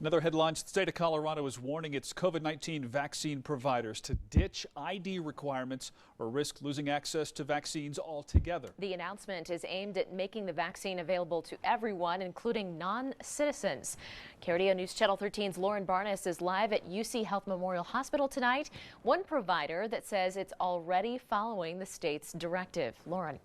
Another headlines, the state of Colorado is warning its COVID-19 vaccine providers to ditch ID requirements or risk losing access to vaccines altogether. The announcement is aimed at making the vaccine available to everyone, including non-citizens. KRDO News Channel 13's Lauren Barnes is live at UC Health Memorial Hospital tonight. One provider that says it's already following the state's directive. Lauren.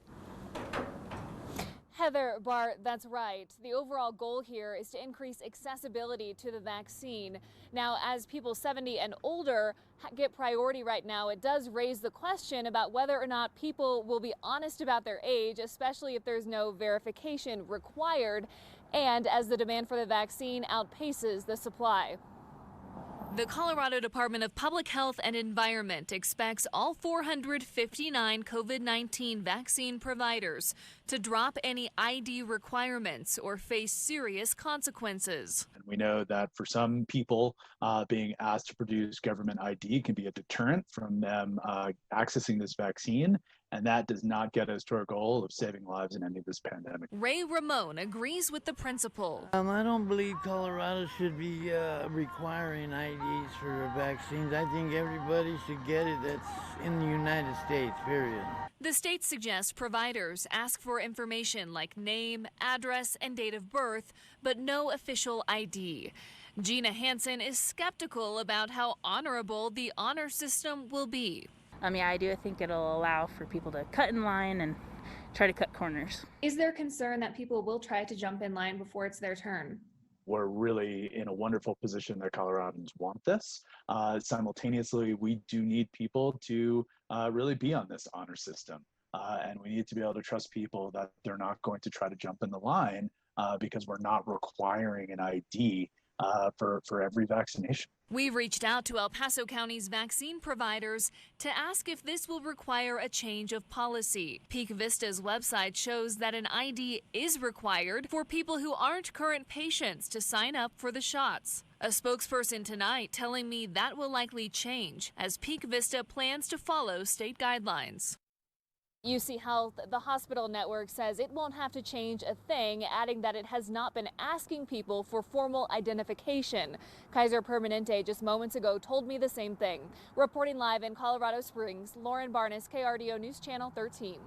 Heather, Bart, that's right. The overall goal here is to increase accessibility to the vaccine. Now, as people 70 and older get priority right now, it does raise the question about whether or not people will be honest about their age, especially if there's no verification required, and as the demand for the vaccine outpaces the supply. The Colorado Department of Public Health and Environment expects all 459 COVID-19 vaccine providers to drop any ID requirements or face serious consequences. And we know that for some people, being asked to produce government ID can be a deterrent from them accessing this vaccine. And that does not get us to our goal of saving lives in any of this pandemic. Ray Ramon agrees with the principal. I don't believe Colorado should be requiring IDs for vaccines. I think everybody should get it that's in the United States, period. The state suggests providers ask for information like name, address, and date of birth, but no official ID. Gina Hansen is skeptical about how honorable the honor system will be. Yeah, I do think it'll allow for people to cut in line and try to cut corners. Is there concern that people will try to jump in line before it's their turn? We're really in a wonderful position that Coloradans want this. Simultaneously, we do need people to really be on this honor system. And we need to be able to trust people that they're not going to try to jump in the line because we're not requiring an ID for every vaccination. We've reached out to El Paso County's vaccine providers to ask if this will require a change of policy. Peak Vista's website shows that an ID is required for people who aren't current patients to sign up for the shots. A spokesperson tonight telling me that will likely change as Peak Vista plans to follow state guidelines. UC Health, the hospital network, says it won't have to change a thing, adding that it has not been asking people for formal identification. Kaiser Permanente just moments ago told me the same thing. Reporting live in Colorado Springs, Lauren Barnes, KRDO News Channel 13.